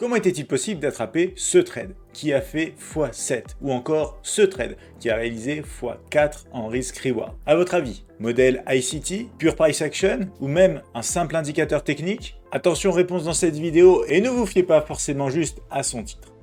Comment était-il possible d'attraper ce trade qui a fait x7 ou encore ce trade qui a réalisé x4 en risk-reward? À votre avis, modèle ICT, pure price action ou même un simple indicateur technique? Attention, réponse dans cette vidéo et ne vous fiez pas forcément juste à son titre.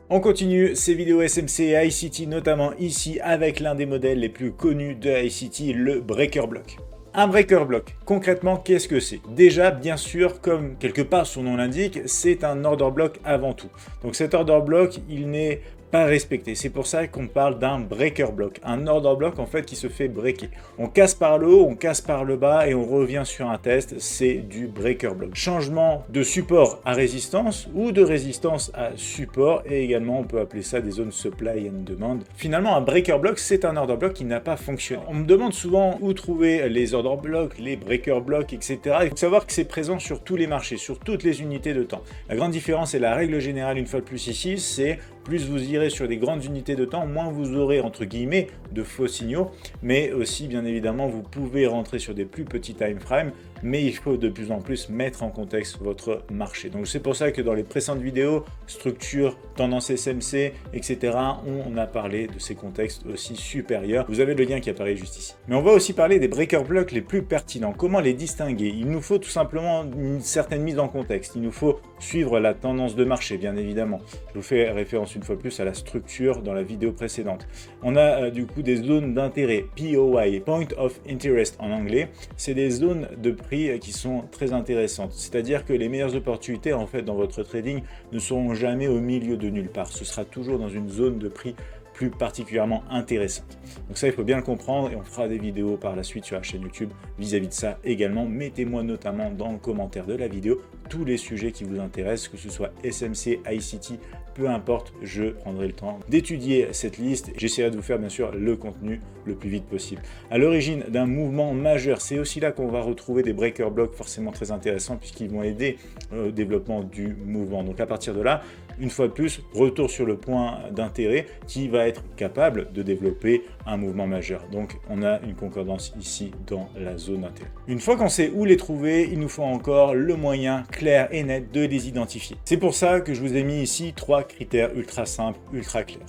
On continue ces vidéos SMC et ICT, notamment ici avec l'un des modèles les plus connus de ICT, le Breaker Block. Un Breaker Block, concrètement, qu'est-ce que c'est? Déjà, bien sûr, comme quelque part son nom l'indique, c'est un order block avant tout. Donc cet order block, il n'est pas respecté. C'est pour ça qu'on parle d'un breaker block, un order block en fait qui se fait breaker. On casse par le haut, on casse par le bas et on revient sur un test, c'est du breaker block. Changement de support à résistance ou de résistance à support, et également on peut appeler ça des zones supply and demand. Finalement, un breaker block, c'est un order block qui n'a pas fonctionné. On me demande souvent où trouver les order blocks, les breaker blocks, etc. Il faut savoir que c'est présent sur tous les marchés, sur toutes les unités de temps. La grande différence et la règle générale une fois de plus ici, c'est plus vous irez sur des grandes unités de temps, moins vous aurez entre guillemets de faux signaux, mais aussi bien évidemment vous pouvez rentrer sur des plus petits time frames, mais il faut de plus en plus mettre en contexte votre marché. Donc c'est pour ça que dans les précédentes vidéos, structure, tendance SMC, etc., on a parlé de ces contextes aussi supérieurs. Vous avez le lien qui apparaît juste ici. Mais on va aussi parler des breaker blocks les plus pertinents. Comment les distinguer? Il nous faut tout simplement une certaine mise en contexte. Il nous faut suivre la tendance de marché, bien évidemment. Je vous fais référence une fois plus à la structure dans la vidéo précédente. On a du coup des zones d'intérêt, POI, Point of Interest en anglais. C'est des zones de prix qui sont très intéressantes. C'est-à-dire que les meilleures opportunités en fait dans votre trading ne seront jamais au milieu de nulle part. Ce sera toujours dans une zone de prix plus particulièrement intéressante. Donc ça, il faut bien le comprendre et on fera des vidéos par la suite sur la chaîne YouTube vis-à-vis de ça également. Mettez-moi notamment dans le commentaire de la vidéo tous les sujets qui vous intéressent, que ce soit SMC, ICT, peu importe, je prendrai le temps d'étudier cette liste. J'essaierai de vous faire bien sûr le contenu le plus vite possible. À l'origine d'un mouvement majeur, c'est aussi là qu'on va retrouver des breaker blocks forcément très intéressants puisqu'ils vont aider au développement du mouvement. Donc à partir de là, une fois de plus, retour sur le point d'intérêt qui va être capable de développer un mouvement majeur. Donc on a une concordance ici dans la zone d'intérêt. Une fois qu'on sait où les trouver, il nous faut encore le moyen clair et net de les identifier. C'est pour ça que je vous ai mis ici 3 critères ultra simples, ultra clairs.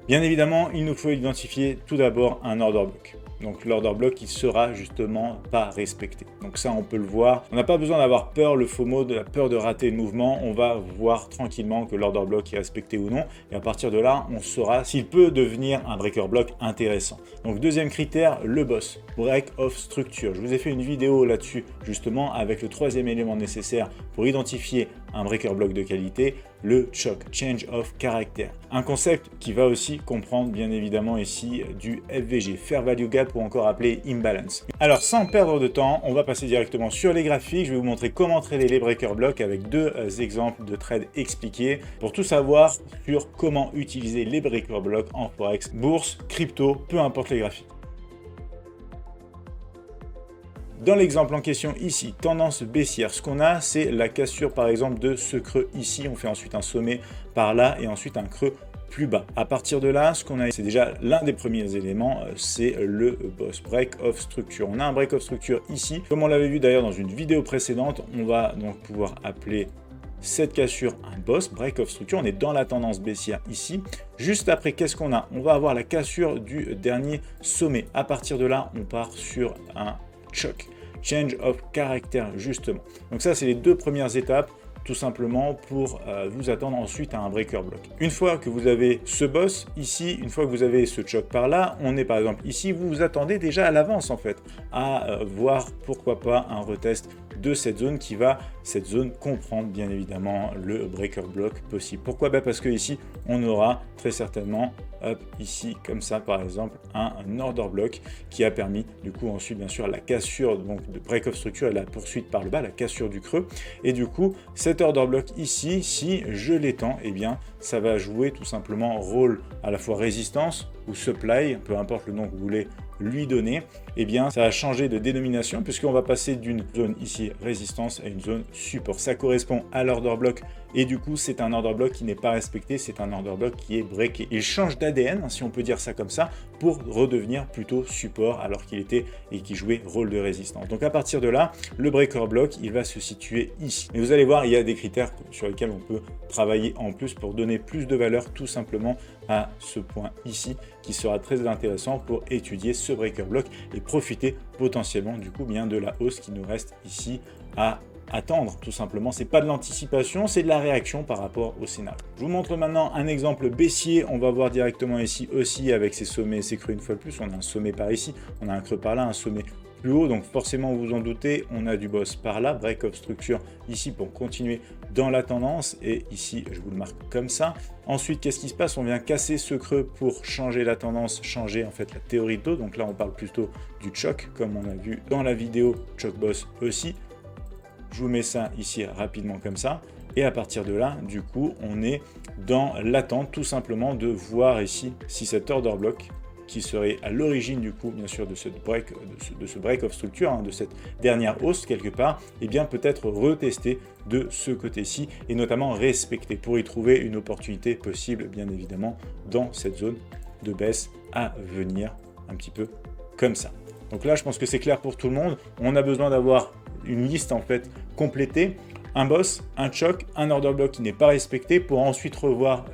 Bien évidemment, il nous faut identifier tout d'abord un order block. Donc l'order block qui sera justement pas respecté. Donc ça on peut le voir. On n'a pas besoin d'avoir peur, le FOMO, de la peur de rater le mouvement. On va voir tranquillement que l'order block est respecté ou non. Et à partir de là, on saura s'il peut devenir un breaker block intéressant. Donc deuxième critère, le boss, break of structure. Je vous ai fait une vidéo là-dessus justement avec le troisième élément nécessaire pour identifier un breaker block de qualité, le CHOC, Change of Character. Un concept qui va aussi comprendre bien évidemment ici du FVG, Fair Value Gap ou encore appelé Imbalance. Alors sans perdre de temps, on va passer directement sur les graphiques. Je vais vous montrer comment trader les breaker blocks avec deux exemples de trades expliqués pour tout savoir sur comment utiliser les breaker blocks en Forex, bourse, crypto, peu importe les graphiques. Dans l'exemple en question ici, tendance baissière, ce qu'on a, c'est la cassure par exemple de ce creux ici. On fait ensuite un sommet par là et ensuite un creux plus bas. À partir de là, ce qu'on a, c'est déjà l'un des premiers éléments, c'est le boss, break of structure. On a un break of structure ici. Comme on l'avait vu d'ailleurs dans une vidéo précédente, on va donc pouvoir appeler cette cassure un boss, break of structure. On est dans la tendance baissière ici. Juste après, qu'est-ce qu'on a? On va avoir la cassure du dernier sommet. À partir de là, on part sur un choc, change of character justement. Donc ça, c'est les deux premières étapes tout simplement pour vous attendre ensuite à un breaker block. Une fois que vous avez ce boss ici, une fois que vous avez ce choc par là, on est par exemple ici, vous vous attendez déjà à l'avance en fait à voir pourquoi pas un retest de cette zone qui va, cette zone comprendre bien évidemment le breaker block possible. Pourquoi? Parce que ici on aura très certainement ici comme ça par exemple un order block qui a permis du coup ensuite bien sûr la cassure donc de break of structure et la poursuite par le bas, la cassure du creux, et du coup cet order block ici, si je l'étends, et bien ça va jouer tout simplement rôle à la fois résistance ou supply, peu importe le nom que vous voulez lui donner, eh bien ça va changer de dénomination puisqu'on va passer d'une zone ici résistance à une zone support. Ça correspond à l'order block et du coup c'est un order block qui n'est pas respecté, c'est un order block qui est breaké. Il change d'ADN, si on peut dire ça comme ça, pour redevenir plutôt support alors qu'il était et qui jouait rôle de résistance. Donc à partir de là, le breaker block, il va se situer ici. Mais vous allez voir, il y a des critères sur lesquels on peut travailler en plus pour donner plus de valeur tout simplement à ce point ici qui sera très intéressant pour étudier ce breaker block et profiter potentiellement du coup bien de la hausse qui nous reste ici à attendre tout simplement. C'est pas de l'anticipation, c'est de la réaction par rapport au scénario. Je vous montre maintenant un exemple baissier. On va voir directement ici aussi avec ces sommets et ces creux une fois de plus. On a un sommet par ici, on a un creux par là, un sommet plus haut, donc forcément vous vous en doutez, on a du boss par là, break of structure ici pour continuer dans la tendance, et ici je vous le marque comme ça. Ensuite, qu'est-ce qui se passe? On vient casser ce creux pour changer la tendance, changer en fait la théorie de taux, donc là on parle plutôt du choc, comme on a vu dans la vidéo choc boss aussi. Je vous mets ça ici rapidement comme ça, et à partir de là, du coup, on est dans l'attente tout simplement de voir ici si cet order block qui serait à l'origine du coup bien sûr de ce break of structure, de cette dernière hausse quelque part, et bien peut-être retester de ce côté-ci et notamment respecter pour y trouver une opportunité possible bien évidemment dans cette zone de baisse à venir un petit peu comme ça. Donc là je pense que c'est clair pour tout le monde, on a besoin d'avoir une liste en fait complétée, un boss, un choc, un order block qui n'est pas respecté pour ensuite revoir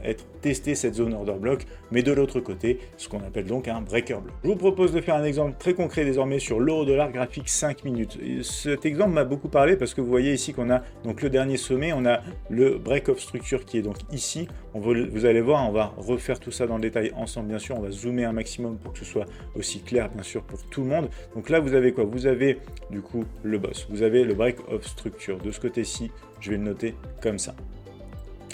tester cette zone order block, mais de l'autre côté, ce qu'on appelle donc un breaker block. Je vous propose de faire un exemple très concret désormais sur l'euro-dollar graphique 5 minutes. Et cet exemple m'a beaucoup parlé parce que vous voyez ici qu'on a donc le dernier sommet, on a le break of structure qui est donc ici. Vous allez voir, on va refaire tout ça dans le détail ensemble bien sûr, on va zoomer un maximum pour que ce soit aussi clair bien sûr pour tout le monde. Donc là vous avez quoi? Vous avez du coup le boss, vous avez le break of structure. De ce côté-ci, je vais le noter comme ça.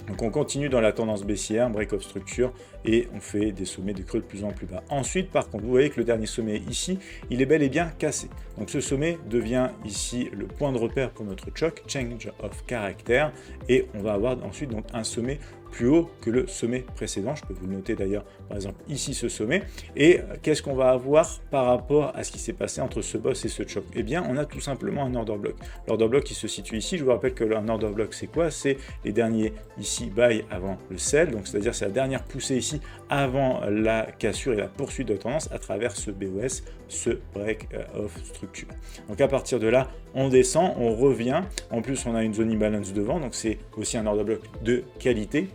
Donc on continue dans la tendance baissière, break of structure, et on fait des sommets de creux de plus en plus bas. Ensuite, par contre, vous voyez que le dernier sommet ici, il est bel et bien cassé. Donc ce sommet devient ici le point de repère pour notre choc, change of character, et on va avoir ensuite donc un sommet plus haut que le sommet précédent. Je peux vous le noter d'ailleurs, par exemple, ici ce sommet. Et qu'est-ce qu'on va avoir par rapport à ce qui s'est passé entre ce boss et ce choc? Eh bien, on a tout simplement un order block. L'order block qui se situe ici, je vous rappelle que un order block, c'est quoi? C'est les derniers ici buy avant le sell, donc c'est-à-dire c'est la dernière poussée ici avant la cassure et la poursuite de tendance à travers ce BOS, ce break of structure. Donc à partir de là, on descend, on revient. En plus, on a une zone imbalance devant, donc c'est aussi un order block de qualité.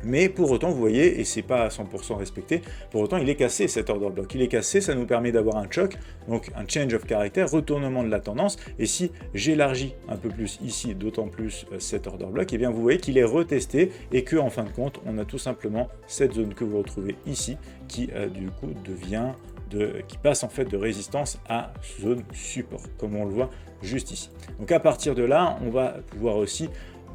Mais pour autant, vous voyez, et c'est pas à 100% respecté, pour autant il est cassé cet order block. Il est cassé, ça nous permet d'avoir un choc, donc un change of character, retournement de la tendance. Et si j'élargis un peu plus ici, d'autant plus cet order block, et bien vous voyez qu'il est retesté et que en fin de compte, on a tout simplement cette zone que vous retrouvez ici qui du coup qui passe en fait de résistance à zone support, comme on le voit juste ici. Donc à partir de là, on va pouvoir aussi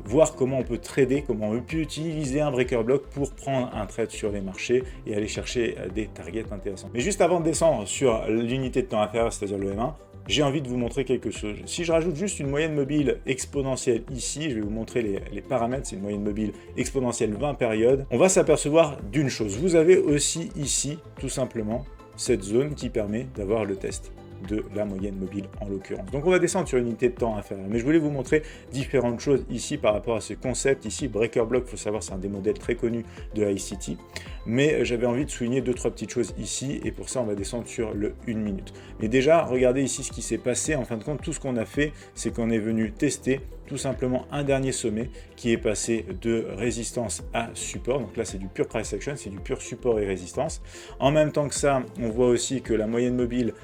voir comment on peut trader, comment on peut utiliser un breaker block pour prendre un trade sur les marchés et aller chercher des targets intéressants. Mais juste avant de descendre sur l'unité de temps inférieure, c'est-à-dire le M1, j'ai envie de vous montrer quelque chose. Si je rajoute juste une moyenne mobile exponentielle ici, je vais vous montrer les paramètres, c'est une moyenne mobile exponentielle 20 périodes, on va s'apercevoir d'une chose. Vous avez aussi ici, tout simplement, cette zone qui permet d'avoir le test de la moyenne mobile en l'occurrence. Donc on va descendre sur une unité de temps inférieure, mais je voulais vous montrer différentes choses ici par rapport à ce concept. Ici, breaker block, il faut savoir, c'est un des modèles très connus de ICT, mais j'avais envie de souligner 2-3 petites choses ici, et pour ça on va descendre sur le 1 minute. Mais déjà, regardez ici ce qui s'est passé. En fin de compte, tout ce qu'on a fait, c'est qu'on est venu tester tout simplement un dernier sommet qui est passé de résistance à support. Donc là, c'est du pur price action, c'est du pur support et résistance. En même temps que ça, on voit aussi que la moyenne mobile,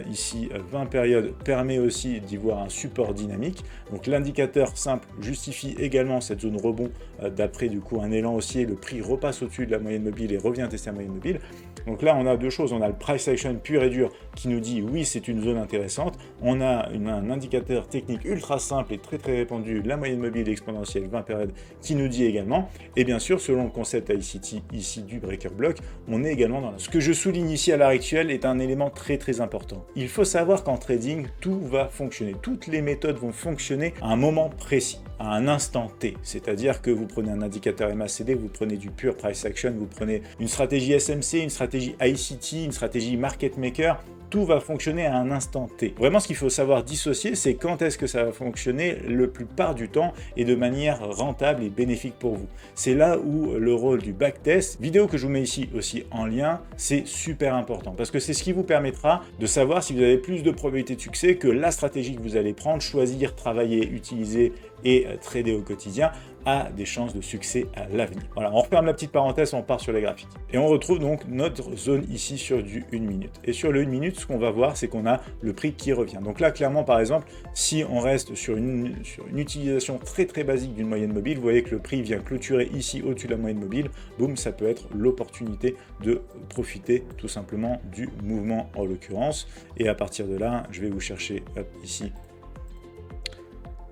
ici 20 périodes, permet aussi d'y voir un support dynamique. Donc l'indicateur simple justifie également cette zone rebond d'après du coup un élan haussier. Le prix repasse au-dessus de la moyenne mobile et revient tester la moyenne mobile. Donc là, on a deux choses. On a le price action pur et dur qui nous dit oui, c'est une zone intéressante. On a un indicateur technique ultra simple et très répandu, la moyenne mobile exponentielle 20 périodes, qui nous dit également. Et bien sûr, selon le concept ICT ici du breaker block, on est également dans ce que je souligne ici à l'heure actuelle est un élément très important. Il faut savoir qu'en trading, tout va fonctionner. Toutes les méthodes vont fonctionner à un moment précis, à un instant T. C'est-à-dire que vous prenez un indicateur MACD, vous prenez du pur price action, vous prenez une stratégie SMC, une stratégie ICT, une stratégie market maker. tout va fonctionner à un instant T. Vraiment, ce qu'il faut savoir dissocier, c'est quand est-ce que ça va fonctionner le plupart du temps et de manière rentable et bénéfique pour vous. C'est là où le rôle du backtest, vidéo que je vous mets ici aussi en lien, c'est super important parce que c'est ce qui vous permettra de savoir si vous avez plus de probabilité de succès que la stratégie que vous allez prendre, choisir, travailler, utiliser et trader au quotidien a des chances de succès à l'avenir. Voilà, on referme la petite parenthèse, on part sur les graphiques. Et on retrouve donc notre zone ici sur du 1 minute. Et sur le 1 minute, ce qu'on va voir, c'est qu'on a le prix qui revient. Donc là, clairement, par exemple, si on reste sur une utilisation très basique d'une moyenne mobile, vous voyez que le prix vient clôturer ici au-dessus de la moyenne mobile. Boum, ça peut être l'opportunité de profiter tout simplement du mouvement en l'occurrence. Et à partir de là, je vais vous chercher hop, ici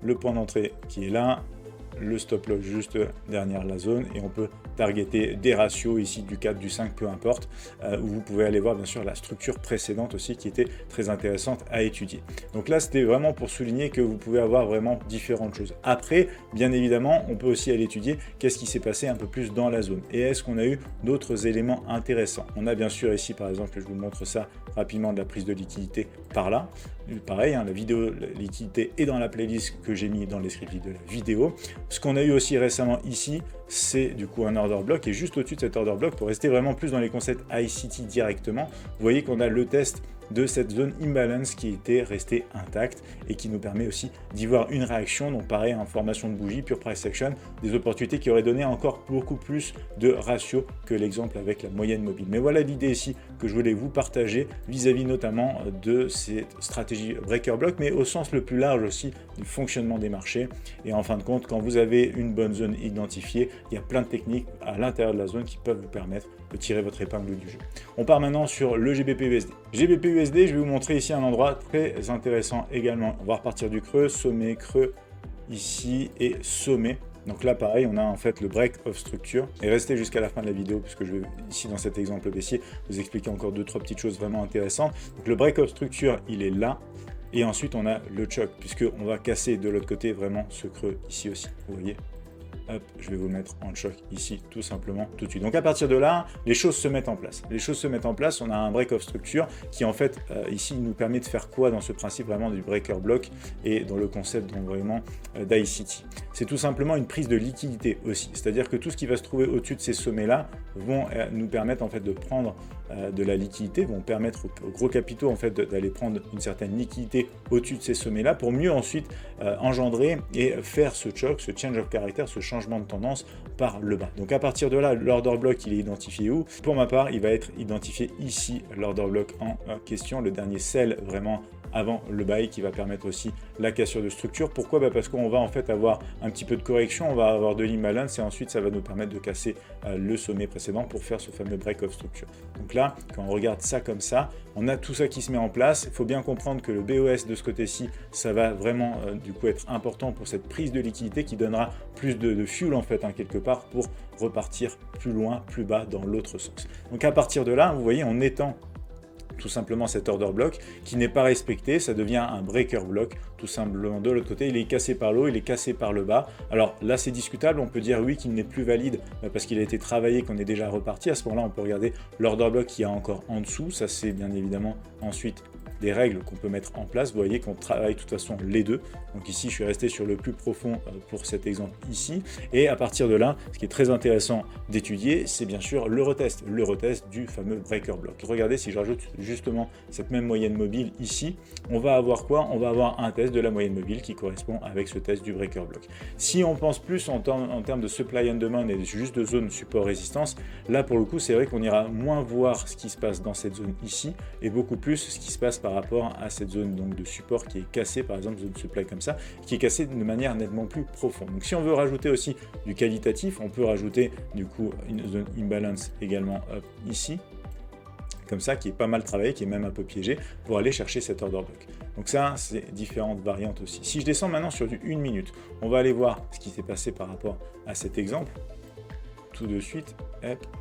le point d'entrée qui est là, le stop loss juste derrière la zone et on peut targeter des ratios ici du 4, du 5, peu importe, où vous pouvez aller voir bien sûr la structure précédente aussi qui était très intéressante à étudier. Donc là, c'était vraiment pour souligner que vous pouvez avoir vraiment différentes choses. Après, bien évidemment, on peut aussi aller étudier qu'est-ce qui s'est passé un peu plus dans la zone et est-ce qu'on a eu d'autres éléments intéressants. On a bien sûr ici, par exemple, je vous montre ça rapidement, de la prise de liquidité par là. Pareil, hein, la vidéo la liquidité est dans la playlist que j'ai mis dans le descriptif de la vidéo. Ce qu'on a eu aussi récemment ici, c'est du coup un order block et juste au-dessus de cet order block, pour rester vraiment plus dans les concepts ICT directement, vous voyez qu'on a le test de cette zone imbalance qui était restée intacte et qui nous permet aussi d'y voir une réaction. Donc pareil, en formation de bougie, pure price action, des opportunités qui auraient donné encore beaucoup plus de ratio que l'exemple avec la moyenne mobile. Mais voilà l'idée ici que je voulais vous partager vis-à-vis notamment de cette stratégie breaker block, mais au sens le plus large aussi du fonctionnement des marchés. Et en fin de compte, quand vous avez une bonne zone identifiée, il y a plein de techniques à l'intérieur de la zone qui peuvent vous permettre de tirer votre épingle du jeu. On part maintenant sur le GBP-USD. GBP-USD, je vais vous montrer ici un endroit très intéressant également. On va repartir du creux, sommet, creux ici et sommet. Donc là, pareil, on a en fait le break of structure. Et restez jusqu'à la fin de la vidéo, puisque je vais ici dans cet exemple baissier vous expliquer encore 2-3 petites choses vraiment intéressantes. Donc le break of structure, il est là. Et ensuite, on a le choc, puisqu'on va casser de l'autre côté vraiment ce creux ici aussi. Vous voyez ? Hop, je vais vous mettre en choc ici, tout simplement, tout de suite. Donc à partir de là, les choses se mettent en place. Les choses se mettent en place, on a un break of structure qui en fait, ici, nous permet de faire quoi dans ce principe vraiment du breaker block et dans le concept donc, vraiment d'ICT. C'est tout simplement une prise de liquidité aussi. C'est-à-dire que tout ce qui va se trouver au-dessus de ces sommets-là vont nous permettre en fait de prendre de la liquidité, vont permettre aux gros capitaux en fait d'aller prendre une certaine liquidité au-dessus de ces sommets-là pour mieux ensuite engendrer et faire ce choc, ce change of character, ce changement de tendance par le bas. Donc à partir de là, l'order block, il est identifié où? Pour ma part, il va être identifié ici, l'order block en question, le dernier sell vraiment avant le buy qui va permettre aussi la cassure de structure. Pourquoi? Parce qu'on va en fait avoir un petit peu de correction, on va avoir de l'imbalance et ensuite ça va nous permettre de casser le sommet précédent pour faire ce fameux break of structure. Donc là, quand on regarde ça comme ça, on a tout ça qui se met en place. Il faut bien comprendre que le BOS de ce côté-ci, ça va vraiment du coup être important pour cette prise de liquidité qui donnera plus de fuel en fait quelque part pour repartir plus loin, plus bas dans l'autre sens. Donc à partir de là, vous voyez, en étant tout simplement cet order block qui n'est pas respecté, ça devient un breaker block tout simplement de l'autre côté. Il est cassé par le haut, il est cassé par le bas. Alors là c'est discutable, on peut dire oui qu'il n'est plus valide parce qu'il a été travaillé, qu'on est déjà reparti. À ce moment-là on peut regarder l'order block qui est encore en dessous. Ça c'est bien évidemment ensuite des règles qu'on peut mettre en place. Vous voyez qu'on travaille de toute façon les deux. Donc ici, je suis resté sur le plus profond pour cet exemple ici. Et à partir de là, ce qui est très intéressant d'étudier, c'est bien sûr le retest du fameux breaker block. Regardez, si je rajoute justement cette même moyenne mobile ici, on va avoir quoi? On va avoir un test de la moyenne mobile qui correspond avec ce test du breaker block. Si on pense plus en termes de supply and demand et juste de zone support-résistance, là pour le coup, c'est vrai qu'on ira moins voir ce qui se passe dans cette zone ici et beaucoup plus ce qui se passe par rapport à cette zone donc de support qui est cassée, par exemple zone supply comme ça, qui est cassée de manière nettement plus profonde. Donc si on veut rajouter aussi du qualitatif, on peut rajouter du coup une zone imbalance également ici, comme ça, qui est pas mal travaillé, qui est même un peu piégé, pour aller chercher cet order block. Donc ça, c'est différentes variantes aussi. Si je descends maintenant sur du 1 minute, on va aller voir ce qui s'est passé par rapport à cet exemple, tout de suite,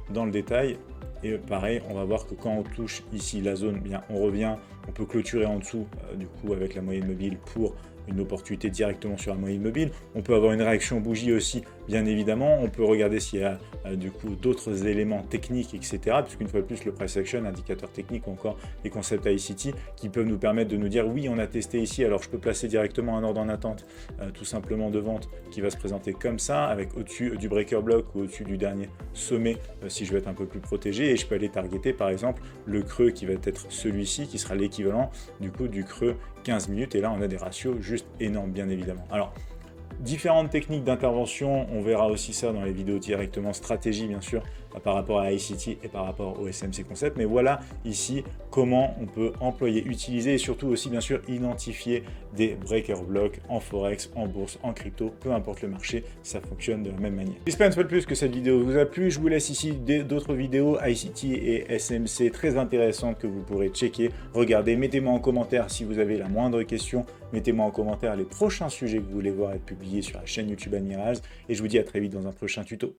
dans le détail. Et pareil, on va voir que quand on touche ici la zone, bien, on revient On peut clôturer en dessous, du coup, avec la moyenne mobile pour une opportunité directement sur la moyenne mobile. On peut avoir une réaction bougie aussi, bien évidemment. On peut regarder s'il y a du coup d'autres éléments techniques, etc. Puisqu'une fois de plus, le price action, indicateur technique ou encore les concepts ICT qui peuvent nous permettre de nous dire oui, on a testé ici, alors je peux placer directement un ordre en attente, tout simplement de vente qui va se présenter comme ça, avec au-dessus du breaker block ou au-dessus du dernier sommet si je veux être un peu plus protégé. Et je peux aller targeter par exemple le creux qui va être celui-ci, qui sera l'équivalent du coup du creux 15 minutes. Et là, on a des ratios juste énormes, bien évidemment. Alors, différentes techniques d'intervention, on verra aussi ça dans les vidéos directement stratégie, bien sûr, par rapport à ICT et par rapport au SMC concept. Mais voilà ici comment on peut employer, utiliser et surtout aussi, bien sûr, identifier des breaker blocks en forex, en bourse, en crypto, peu importe le marché, ça fonctionne de la même manière. J'espère une fois de plus que cette vidéo vous a plu. Je vous laisse ici d'autres vidéos ICT et SMC très intéressantes que vous pourrez checker, regarder. Mettez-moi en commentaire si vous avez la moindre question. Mettez-moi en commentaire les prochains sujets que vous voulez voir être publiés sur la chaîne YouTube Admirals. Et je vous dis à très vite dans un prochain tuto.